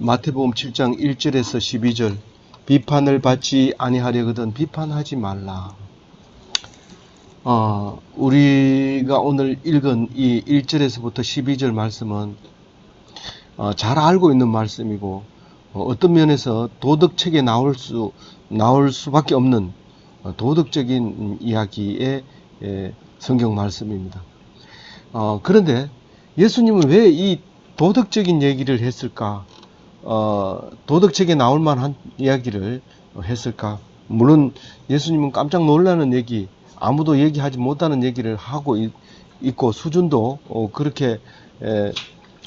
마태복음 7장 1절에서 12절 비판을 받지 아니하려거든 비판하지 말라. 우리가 오늘 읽은 이 1절에서부터 12절 말씀은 잘 알고 있는 말씀이고 어떤 면에서 도덕책에 나올 수밖에 없는 도덕적인 이야기의 성경 말씀입니다. 그런데 예수님은 왜 이 도덕적인 얘기를 했을까? 도덕책에 나올 만한 이야기를 했을까? 물론 예수님은 깜짝 놀라는 얘기, 아무도 얘기하지 못하는 얘기를 하고 있고 수준도 그렇게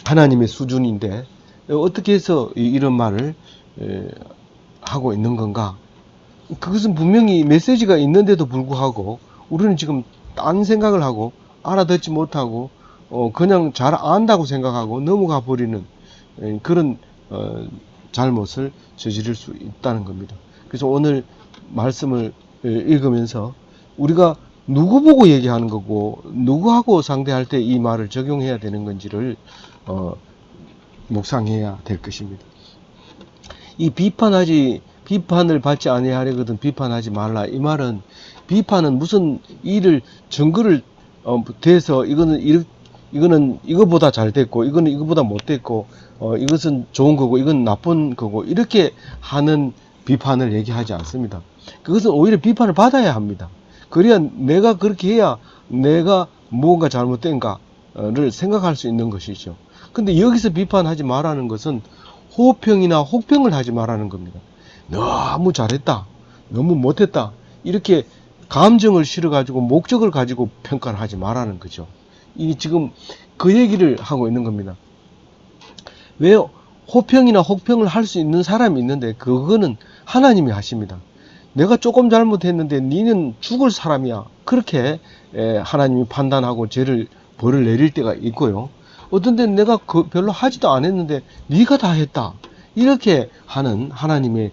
하나님의 수준인데 어떻게 해서 이런 말을 하고 있는 건가? 그것은 분명히 메시지가 있는데도 불구하고 우리는 지금 딴 생각을 하고 알아듣지 못하고 그냥 잘 안다고 생각하고 넘어가 버리는 그런 잘못을 저지를 수 있다는 겁니다. 그래서 오늘 말씀을 읽으면서 우리가 누구 보고 얘기하는 거고 누구하고 상대할 때 이 말을 적용해야 되는 건지를 묵상해야 될 것입니다. 이 비판을 받지 아니하려거든 비판하지 말라. 이 말은 비판은 무슨 일을 증거를 대서 이거는 이거보다 잘 됐고 이거는 이거보다 못 됐고 이것은 좋은 거고 이건 나쁜 거고 이렇게 하는 비판을 얘기하지 않습니다. 그것은 오히려 비판을 받아야 합니다. 그래야 내가 그렇게 해야 내가 무언가 잘못된가를 생각할 수 있는 것이죠. 근데 여기서 비판하지 말라는 것은 호평이나 혹평을 하지 말라는 겁니다. 너무 잘했다, 너무 못했다 이렇게 감정을 실어가지고 목적을 가지고 평가를 하지 말라는 거죠. 이 지금 그 얘기를 하고 있는 겁니다. 왜 호평이나 혹평을 할 수 있는 사람이 있는데 그거는 하나님이 하십니다. 내가 조금 잘못했는데 니는 죽을 사람이야. 그렇게 하나님이 판단하고 벌을 내릴 때가 있고요. 어떤 데는 내가 별로 하지도 않았는데 네가 다 했다. 이렇게 하는 하나님의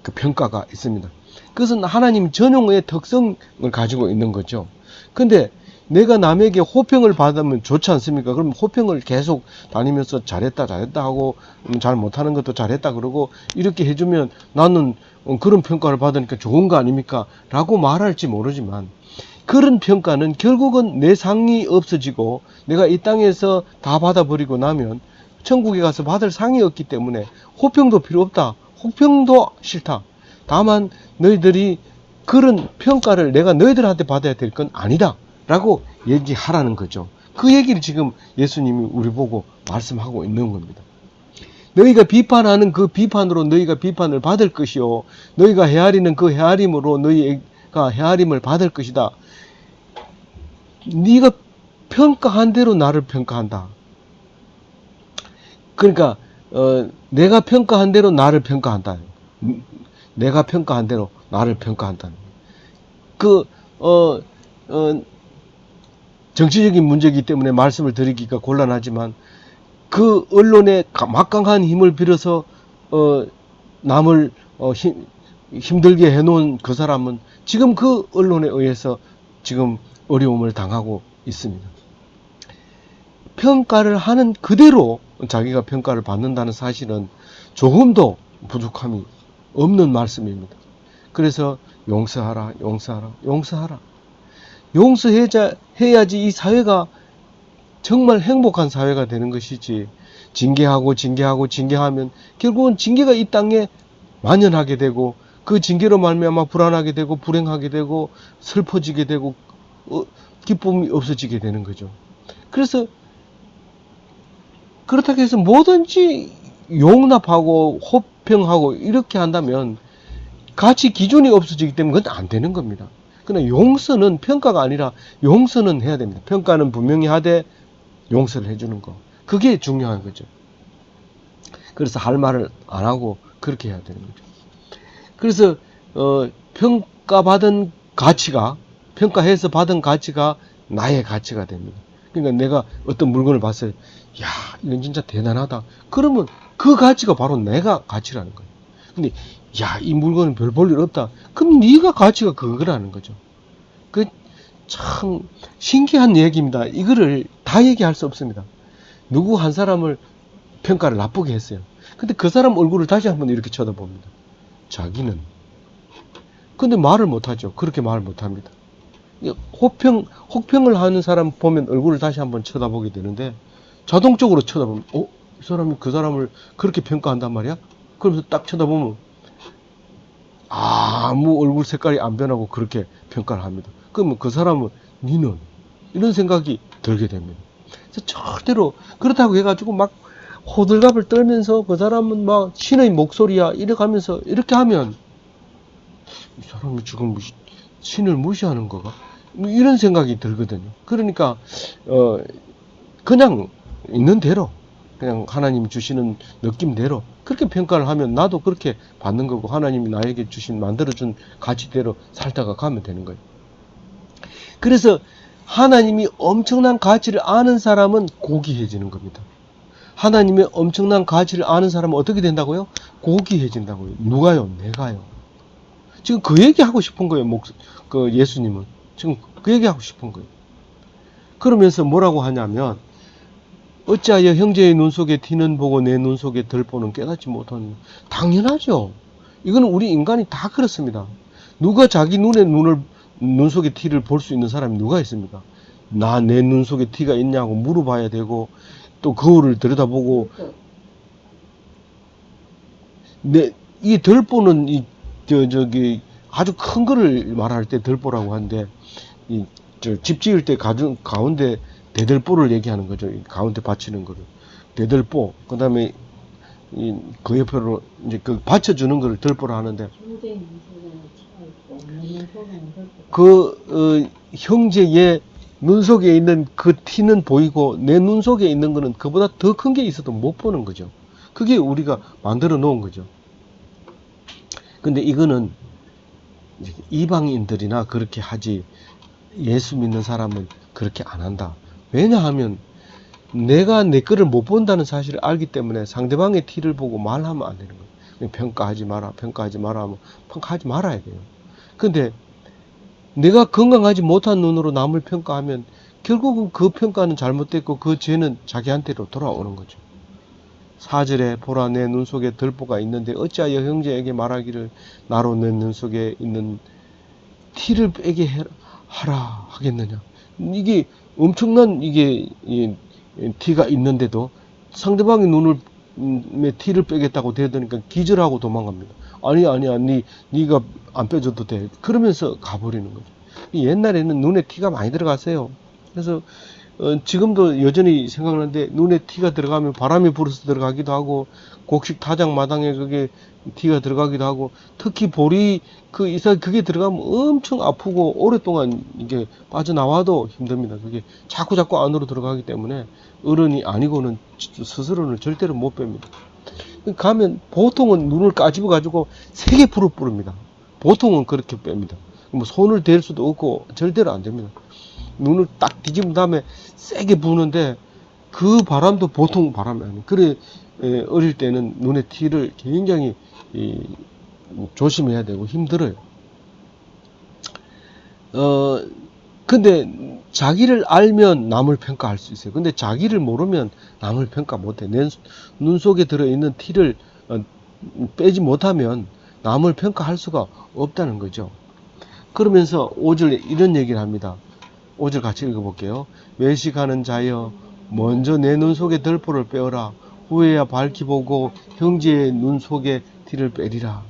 그 평가가 있습니다. 그것은 하나님 전용의 특성을 가지고 있는 거죠. 근데 내가 남에게 호평을 받으면 좋지 않습니까? 그럼 호평을 계속 다니면서 잘했다 하고 잘 못하는 것도 잘했다 그러고 이렇게 해주면 나는 그런 평가를 받으니까 좋은 거 아닙니까? 라고 말할지 모르지만 그런 평가는 결국은 내 상이 없어지고 내가 이 땅에서 다 받아버리고 나면 천국에 가서 받을 상이 없기 때문에 호평도 필요 없다. 혹평도 싫다. 다만 너희들이 그런 평가를 내가 너희들한테 받아야 될 건 아니다. 라고 얘기하라는 거죠. 그 얘기를 지금 예수님이 우리 보고 말씀하고 있는 겁니다. 너희가 비판하는 그 비판으로 너희가 비판을 받을 것이요. 너희가 헤아리는 그 헤아림으로 너희가 헤아림을 받을 것이다. 네가 평가한 대로 나를 평가한다. 그러니까 내가 평가한 대로 나를 평가한다. 내가 평가한 대로 나를 평가한다. 정치적인 문제이기 때문에 말씀을 드리기가 곤란하지만 그 언론의 막강한 힘을 빌어서 남을 힘들게 해놓은 그 사람은 지금 그 언론에 의해서 지금 어려움을 당하고 있습니다. 평가를 하는 그대로 자기가 평가를 받는다는 사실은 조금도 부족함이 없는 말씀입니다. 그래서 용서하라. 용서해야지 이 사회가 정말 행복한 사회가 되는 것이지 징계하면 결국은 징계가 이 땅에 만연하게 되고 그 징계로 말미암아 불안하게 되고 불행하게 되고 슬퍼지게 되고 기쁨이 없어지게 되는 거죠. 그래서 그렇다고 해서 뭐든지 용납하고 호평하고 이렇게 한다면 가치 기준이 없어지기 때문에 그건 안 되는 겁니다. 그러나 용서는 평가가 아니라 용서는 해야 됩니다. 평가는 분명히 하되 용서를 해주는 거. 그게 중요한 거죠. 그래서 할 말을 안 하고 그렇게 해야 되는 거죠. 그래서 평가해서 받은 가치가 나의 가치가 됩니다. 그러니까 내가 어떤 물건을 봤어요. 야, 이건 진짜 대단하다. 그러면 그 가치가 바로 내가 가치라는 거예요. 근데 야, 이 물건은 별 볼 일 없다. 그럼 네가 가치가 그거라는 거죠. 그 참 신기한 얘기입니다. 이거를 다 얘기할 수 없습니다. 누구 한 사람을 평가를 나쁘게 했어요. 근데 그 사람 얼굴을 다시 한번 이렇게 쳐다봅니다. 자기는. 근데 말을 못하죠. 그렇게 말을 못합니다. 혹평을 하는 사람 보면 얼굴을 다시 한번 쳐다보게 되는데, 자동적으로 쳐다보면, 이 사람이 그 사람을 그렇게 평가한단 말이야? 그러면서 딱 쳐다보면, 아무 얼굴 색깔이 안 변하고 그렇게 평가를 합니다. 그러면 그 사람은, 니는? 이런 생각이 들게 됩니다. 그래서 절대로, 그렇다고 해가지고 막 호들갑을 떨면서 그 사람은 막 신의 목소리야, 이렇게 하면서, 이렇게 하면, 이 사람이 지금 신을 무시하는 거가? 뭐 이런 생각이 들거든요. 그러니까, 그냥 있는 대로, 그냥 하나님 주시는 느낌대로 그렇게 평가를 하면 나도 그렇게 받는 거고, 하나님이 나에게 만들어준 가치대로 살다가 가면 되는 거예요. 그래서 하나님이 엄청난 가치를 아는 사람은 고귀해지는 겁니다. 하나님의 엄청난 가치를 아는 사람은 어떻게 된다고요? 고귀해진다고요. 누가요? 내가요. 지금 그 얘기 하고 싶은 거예요. 예수님은 지금 그 얘기 하고 싶은 거예요. 그러면서 뭐라고 하냐면, 어찌하여 형제의 눈 속에 티는 보고 내 눈 속에 들보는 깨닫지 못하느냐. 당연하죠. 이거는 우리 인간이 다 그렇습니다. 누가 자기 눈 속에 티를 볼 수 있는 사람이 누가 있습니까? 내 눈 속에 티가 있냐고 물어봐야 되고, 또 거울을 들여다보고, 이 들보는 아주 큰 거를 말할 때 들보라고 하는데, 집 지을 때 가운데 대들보를 얘기하는 거죠. 가운데 받치는 거를. 대들보. 그 다음에, 그 옆으로, 이제 받쳐주는 거를 들보라 하는데, 형제의 눈 속에 있는 그 티는 보이고, 내 눈 속에 있는 거는 그보다 더 큰 게 있어도 못 보는 거죠. 그게 우리가 만들어 놓은 거죠. 근데 이거는 이방인들이나 그렇게 하지, 예수 믿는 사람은 그렇게 안 한다. 왜냐하면 내가 내 거를 못 본다는 사실을 알기 때문에 상대방의 티를 보고 말하면 안 되는 거예요. 평가하지 마라 하면 평가하지 말아야 돼요. 근데 내가 건강하지 못한 눈으로 남을 평가하면 결국은 그 평가는 잘못됐고 그 죄는 자기한테로 돌아오는 거죠. 4절에 보라 내 눈 속에 들보가 있는데 어찌하여 형제에게 말하기를 나로 내 눈 속에 있는 티를 빼게 하라 하겠느냐. 이게 엄청난 티가 있는데도 상대방의 티를 빼겠다고 대드니까 기절하고 도망갑니다. 아니야, 네가 안 빼줘도 돼. 그러면서 가버리는 거죠. 옛날에는 눈에 티가 많이 들어갔어요. 그래서 지금도 여전히 생각나는데, 눈에 티가 들어가면 바람이 불어서 들어가기도 하고, 곡식 타작 마당에 그게 티가 들어가기도 하고, 특히 볼이 그게 들어가면 엄청 아프고 오랫동안 이게 빠져나와도 힘듭니다. 그게 자꾸 안으로 들어가기 때문에 어른이 아니고는 스스로는 절대로 못 뺍니다. 가면 보통은 눈을 까집어 가지고 세게 부릅니다. 보통은 그렇게 뺍니다. 뭐 손을 댈 수도 없고 절대로 안 됩니다. 눈을 딱 뒤집은 다음에 세게 부는데 그 바람도 보통 바람이 아니에요. 그래 어릴 때는 눈에 티를 굉장히 조심해야 되고 힘들어요. 근데 자기를 알면 남을 평가할 수 있어요. 근데 자기를 모르면 남을 평가 못해. 내 눈 속에 들어있는 티를 빼지 못하면 남을 평가할 수가 없다는 거죠. 그러면서 5절에 이런 얘기를 합니다. 5절 같이 읽어볼게요. 외식하는 자여 먼저 내 눈 속에 들보를 빼어라. 후에야 밝히 보고 형제의 눈 속에 티를 빼리라.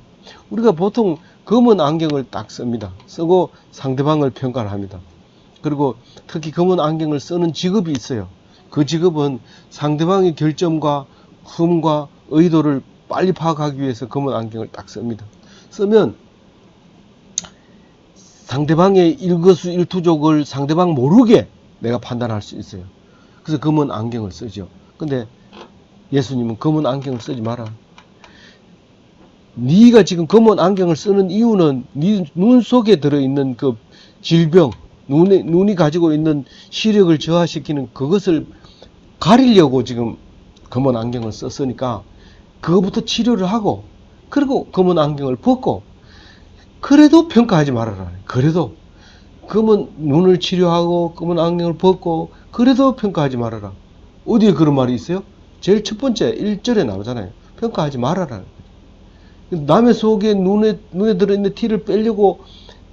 우리가 보통 검은 안경을 딱 씁니다. 쓰고 상대방을 평가를 합니다. 그리고 특히 검은 안경을 쓰는 직업이 있어요. 그 직업은 상대방의 결점과 흠과 의도를 빨리 파악하기 위해서 검은 안경을 딱 씁니다. 쓰면 상대방의 일거수일투족을 상대방 모르게 내가 판단할 수 있어요. 그래서 검은 안경을 쓰죠. 근데 예수님은 검은 안경을 쓰지 마라. 네가 지금 검은 안경을 쓰는 이유는 네 눈 속에 들어있는 그 질병, 눈이 가지고 있는 시력을 저하시키는 그것을 가리려고 지금 검은 안경을 썼으니까 그거부터 치료를 하고, 그리고 검은 안경을 벗고, 그래도 평가하지 말아라. 그래도 검은 눈을 치료하고 검은 안경을 벗고 그래도 평가하지 말아라. 어디에 그런 말이 있어요? 제일 첫 번째 1절에 나오잖아요. 평가하지 말아라는 거예요. 남의 속에 눈에 들어있는 티를 빼려고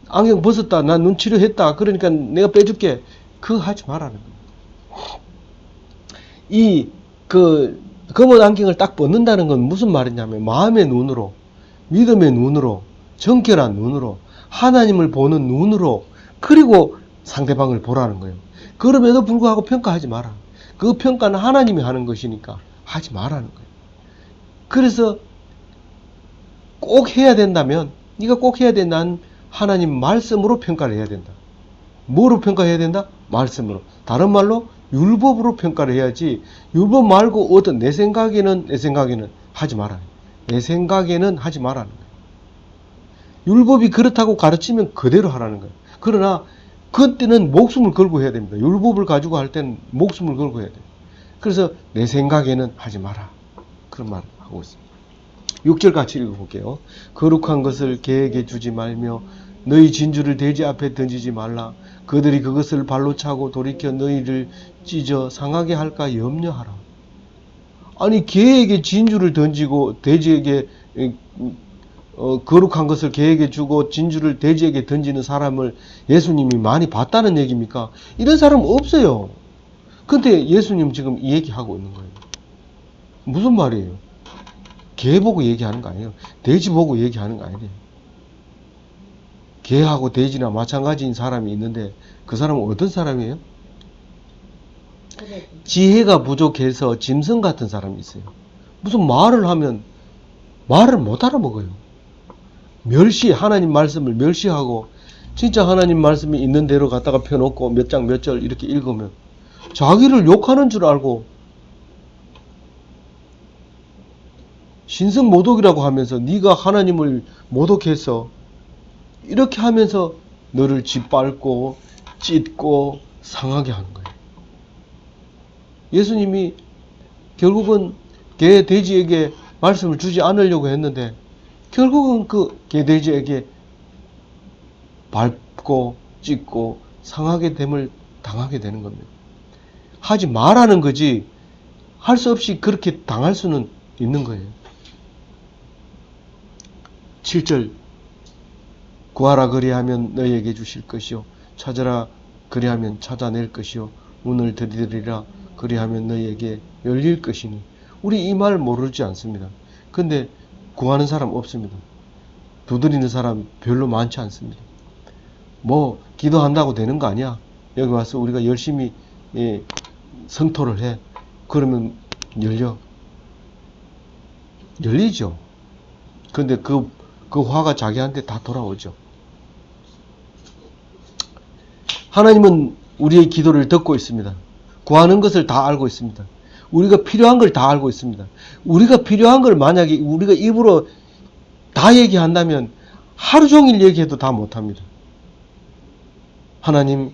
안경 벗었다. 난 눈 치료했다. 그러니까 내가 빼줄게. 그거 하지 말라는 거예요. 검은 안경을 딱 벗는다는 건 무슨 말이냐면 마음의 눈으로, 믿음의 눈으로, 정결한 눈으로, 하나님을 보는 눈으로, 그리고 상대방을 보라는 거예요. 그럼에도 불구하고 평가하지 마라. 그 평가는 하나님이 하는 것이니까 하지 말라는 거예요. 그래서 꼭 해야 된다면, 네가 꼭 해야 된다는 하나님 말씀으로 평가를 해야 된다. 뭐로 평가해야 된다? 말씀으로. 다른 말로 율법으로 평가를 해야지, 율법 말고 어떤 내 생각에는 하지 말아요. 내 생각에는 하지 말라는 거예요. 율법이 그렇다고 가르치면 그대로 하라는 거예요. 그러나 그때는 목숨을 걸고 해야 됩니다. 율법을 가지고 할 때는 목숨을 걸고 해야 돼요. 그래서 내 생각에는 하지 마라. 그런 말을 하고 있습니다. 6절 같이 읽어볼게요. 거룩한 것을 개에게 주지 말며 너희 진주를 돼지 앞에 던지지 말라. 그들이 그것을 발로 차고 돌이켜 너희를 찢어 상하게 할까 염려하라. 아니, 개에게 진주를 던지고 돼지에게 거룩한 것을 개에게 주고 진주를 돼지에게 던지는 사람을 예수님이 많이 봤다는 얘기입니까? 이런 사람 없어요. 근데 예수님 지금 이 얘기하고 있는 거예요. 무슨 말이에요? 개 보고 얘기하는 거 아니에요. 돼지 보고 얘기하는 거 아니에요. 개하고 돼지나 마찬가지인 사람이 있는데 그 사람은 어떤 사람이에요? 지혜가 부족해서 짐승 같은 사람이 있어요. 무슨 말을 하면 말을 못 알아먹어요. 하나님 말씀을 멸시하고 진짜 하나님 말씀이 있는 대로 갖다가 펴놓고 몇 장 몇 절 이렇게 읽으면 자기를 욕하는 줄 알고 신성 모독이라고 하면서 네가 하나님을 모독해서 이렇게 하면서 너를 짓밟고 찢고 상하게 하는 거예요. 예수님이 결국은 개 돼지에게 말씀을 주지 않으려고 했는데 결국은 그 개 돼지에게 밟고 찢고 상하게 됨을 당하게 되는 겁니다. 하지 말라는 거지 할 수 없이 그렇게 당할 수는 있는 거예요. 7절 구하라 그리하면 너희에게 주실 것이요 찾으라 그리하면 찾아낼 것이요 문을 들이리라 그리하면 너희에게 열릴 것이니. 우리 이 말 모르지 않습니다. 근데 구하는 사람 없습니다. 두드리는 사람 별로 많지 않습니다. 뭐 기도한다고 되는 거 아니야. 여기 와서 우리가 열심히 성토를 해. 그러면 열리죠. 근데 그 화가 자기한테 다 돌아오죠. 하나님은 우리의 기도를 듣고 있습니다. 구하는 것을 다 알고 있습니다. 우리가 필요한 걸 다 알고 있습니다. 우리가 필요한 걸 만약에 우리가 입으로 다 얘기한다면 하루 종일 얘기해도 다 못합니다. 하나님,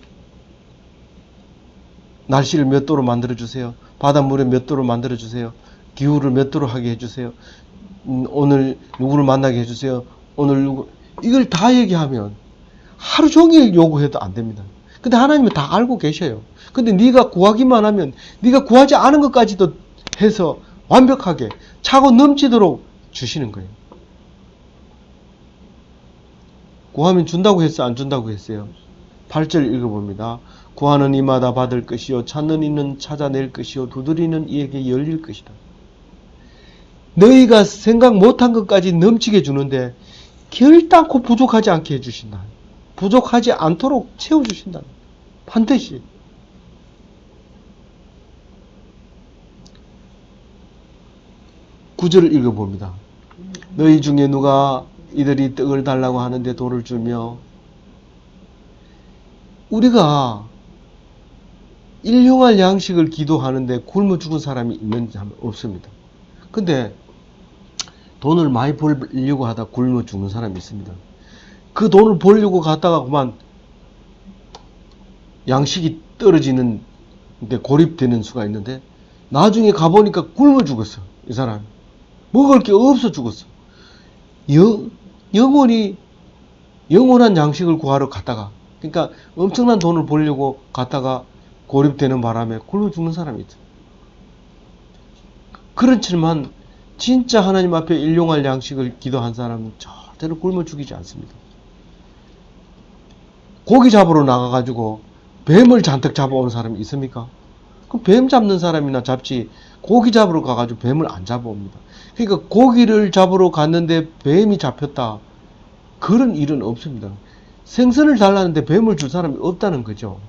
날씨를 몇 도로 만들어주세요. 바닷물을 몇 도로 만들어주세요. 기후를 몇 도로 하게 해주세요. 오늘 누구를 만나게 해주세요. 이걸 다 얘기하면 하루 종일 요구해도 안 됩니다. 근데 하나님은 다 알고 계셔요. 근데 네가 구하기만 하면 네가 구하지 않은 것까지도 해서 완벽하게 차고 넘치도록 주시는 거예요. 구하면 준다고 했어요? 안 준다고 했어요? 8절 읽어봅니다. 구하는 이마다 받을 것이요 찾는 이는 찾아낼 것이요 두드리는 이에게 열릴 것이다. 너희가 생각 못한 것까지 넘치게 주는데 결단코 부족하지 않게 해주신다. 부족하지 않도록 채워주신다. 반드시. 구절을 읽어봅니다. 너희 중에 누가 이들이 떡을 달라고 하는데 돌을 주며. 우리가 일용할 양식을 기도하는데 굶어 죽은 사람이 있는지 하면 없습니다. 근데 돈을 많이 벌려고 하다 굶어 죽는 사람이 있습니다. 그 돈을 벌려고 갔다가 그만 양식이 떨어지는 데 고립되는 수가 있는데 나중에 가보니까 굶어 죽었어. 이 사람 먹을 게 없어 죽었어. 영원한 양식을 구하러 갔다가, 그러니까 엄청난 돈을 벌려고 갔다가 고립되는 바람에 굶어 죽는 사람이 있어. 그렇지만 진짜 하나님 앞에 일용할 양식을 기도한 사람은 절대로 굶어 죽이지 않습니다. 고기 잡으러 나가가지고 뱀을 잔뜩 잡아온 사람이 있습니까? 그럼 뱀 잡는 사람이나 잡지 고기 잡으러 가가지고 뱀을 안 잡아옵니다. 그러니까 고기를 잡으러 갔는데 뱀이 잡혔다. 그런 일은 없습니다. 생선을 달라는데 뱀을 줄 사람이 없다는 거죠.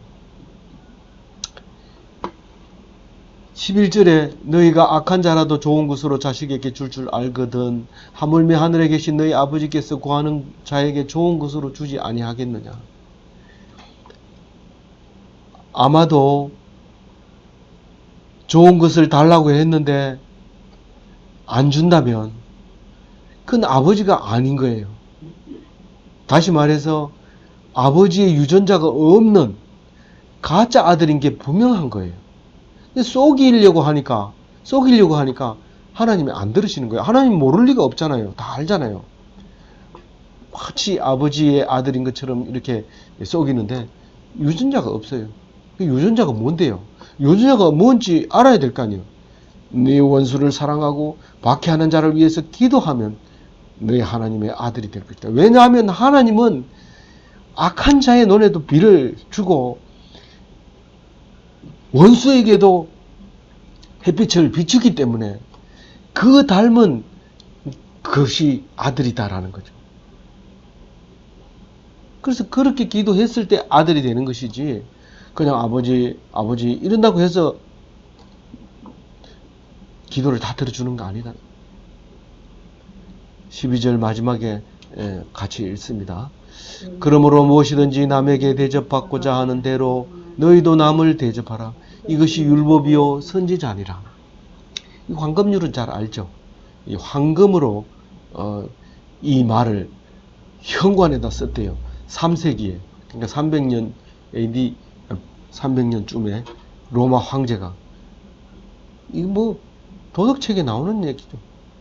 11절에 너희가 악한 자라도 좋은 것으로 자식에게 줄 줄 알거든 하물며 하늘에 계신 너희 아버지께서 구하는 자에게 좋은 것으로 주지 아니하겠느냐. 아마도 좋은 것을 달라고 했는데 안 준다면 그건 아버지가 아닌 거예요. 다시 말해서 아버지의 유전자가 없는 가짜 아들인 게 분명한 거예요. 근데 속이려고 하니까 하나님이 안 들으시는 거예요. 하나님 모를 리가 없잖아요. 다 알잖아요. 마치 아버지의 아들인 것처럼 이렇게 속이는데 유전자가 없어요. 유전자가 뭔데요? 유전자가 뭔지 알아야 될 거 아니에요. 네 원수를 사랑하고 박해하는 자를 위해서 기도하면 너희 하나님의 아들이 될 것이다. 왜냐하면 하나님은 악한 자의 눈에도 비를 주고 원수에게도 햇빛을 비추기 때문에 그 닮은 것이 아들이다라는 거죠. 그래서 그렇게 기도했을 때 아들이 되는 것이지 그냥 아버지 이런다고 해서 기도를 다 들어주는 거 아니다. 12절 마지막에 같이 읽습니다. 그러므로 무엇이든지 남에게 대접받고자 하는 대로 너희도 남을 대접하라. 이것이 율법이요 선지자니라. 이 황금률은 잘 알죠. 이 황금으로 이 말을 현관에다 썼대요. 3세기에 그러니까 300년 AD 300년쯤에 로마 황제가 이거 뭐 도덕책에 나오는 얘기죠.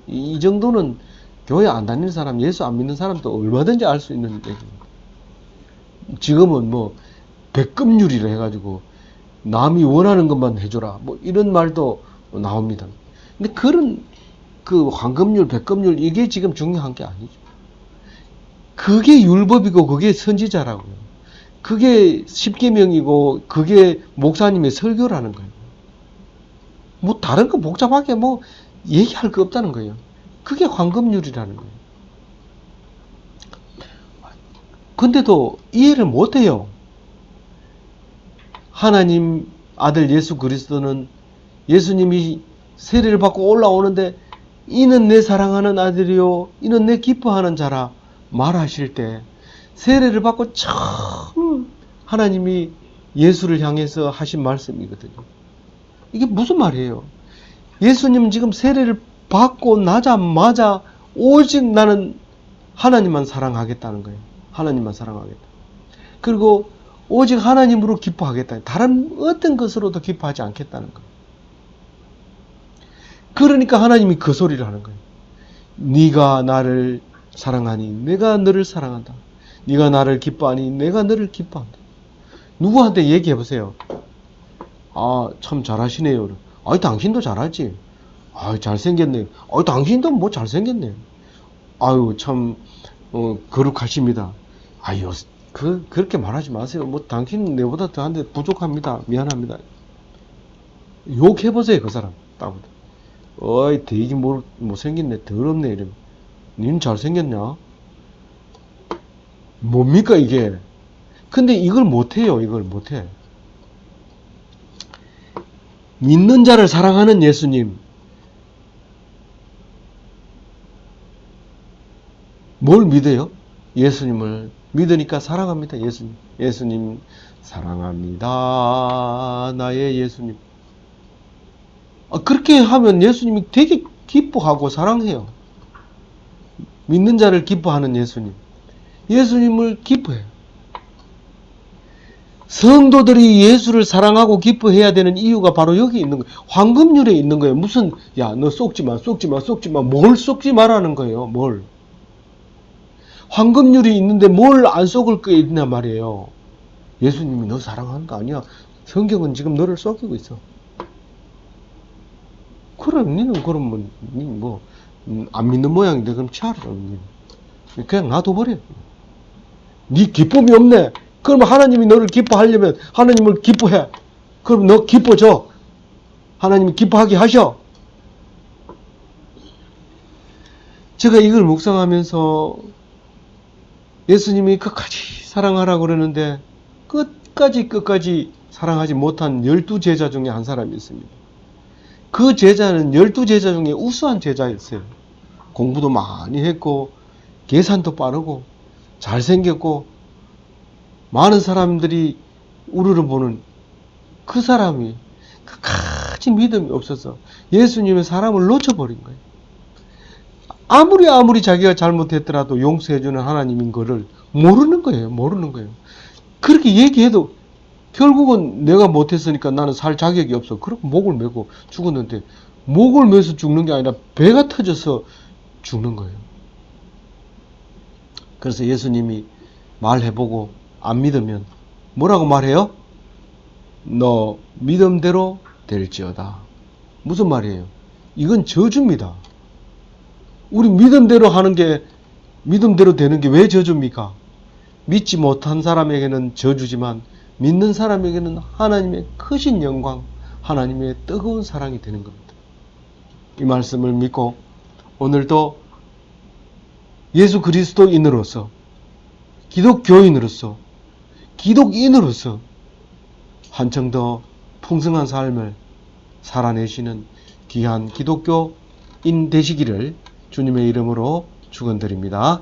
이 정도는 교회 안 다니는 사람, 예수 안 믿는 사람도 얼마든지 알 수 있는 얘기입니다. 지금은 뭐 백금률이라 해가지고 남이 원하는 것만 해줘라 뭐 이런 말도 나옵니다. 근데 그런 그 황금률, 백금률 이게 지금 중요한 게 아니죠. 그게 율법이고 그게 선지자라고요. 그게 십계명이고 그게 목사님의 설교라는 거예요. 뭐 다른 거 복잡하게 뭐 얘기할 거 없다는 거예요. 그게 황금률이라는 거예요. 근데도 이해를 못해요. 하나님 아들 예수 그리스도는 예수님이 세례를 받고 올라오는데 이는 내 사랑하는 아들이요 이는 내 기뻐하는 자라 말하실 때 세례를 받고 처음 하나님이 예수를 향해서 하신 말씀이거든요. 이게 무슨 말이에요? 예수님 지금 세례를 받고 나자마자 오직 나는 하나님만 사랑하겠다는 거예요. 하나님만 사랑하겠다. 그리고 오직 하나님으로 기뻐하겠다. 다른 어떤 것으로도 기뻐하지 않겠다는 거예요. 그러니까 하나님이 그 소리를 하는 거예요. 네가 나를 사랑하니 내가 너를 사랑한다. 네가 나를 기뻐하니 내가 너를 기뻐한다. 누구한테 얘기해 보세요. 아, 참 잘하시네요. 아이, 당신도 잘하지. 아유, 잘생겼네. 아유, 당신도 뭐 잘생겼네. 아유, 참 거룩하십니다. 아유, 그렇게 말하지 마세요. 뭐 당신은 내보다 더한데 부족합니다. 미안합니다. 욕해보세요, 그 사람. 따보다. 어이, 되게 못생겼네. 더럽네. 이러면. 니는 잘생겼냐? 뭡니까, 이게? 근데 이걸 못해요. 이걸 못해. 믿는 자를 사랑하는 예수님. 뭘 믿어요? 예수님을 믿으니까 사랑합니다. 예수님 사랑합니다. 나의 예수님. 그렇게 하면 예수님이 되게 기뻐하고 사랑해요. 믿는 자를 기뻐하는 예수님. 예수님을 기뻐해요. 성도들이 예수를 사랑하고 기뻐해야 되는 이유가 바로 여기 있는 거예요. 황금률에 있는 거예요. 무슨 야, 너 속지 마. 뭘 속지 말라는 거예요. 뭘. 황금률이 있는데 뭘 안 속을 게 있냐 말이에요. 예수님이 너 사랑하는 거 아니야. 성경은 지금 너를 속이고 있어. 그럼 니는 그러면 안 믿는 모양인데 그럼 차라 그냥 놔둬버려. 니 기쁨이 없네. 그러면 하나님이 너를 기뻐하려면 하나님을 기뻐해. 그럼 너 기뻐져. 하나님이 기뻐하게 하셔. 제가 이걸 묵상하면서 예수님이 끝까지 사랑하라고 그러는데 끝까지 사랑하지 못한 12제자 중에 한 사람이 있습니다. 그 제자는 12제자 중에 우수한 제자였어요. 공부도 많이 했고 계산도 빠르고 잘생겼고 많은 사람들이 우러러보는 그 사람이 끝까지 믿음이 없어서 예수님의 사람을 놓쳐버린 거예요. 아무리 자기가 잘못했더라도 용서해주는 하나님인 거를 모르는 거예요. 그렇게 얘기해도 결국은 내가 못했으니까 나는 살 자격이 없어. 그렇게 목을 메고 죽었는데 목을 메서 죽는 게 아니라 배가 터져서 죽는 거예요. 그래서 예수님이 말해보고 안 믿으면 뭐라고 말해요? 너 믿음대로 될지어다. 무슨 말이에요? 이건 저주입니다. 우리 믿음대로 하는 게 믿음대로 되는 게 왜 저주입니까? 믿지 못한 사람에게는 저주지만 믿는 사람에게는 하나님의 크신 영광, 하나님의 뜨거운 사랑이 되는 겁니다. 이 말씀을 믿고 오늘도 예수 그리스도인으로서, 기독교인으로서, 기독인으로서 한층 더 풍성한 삶을 살아내시는 귀한 기독교인 되시기를 주님의 이름으로 축원드립니다.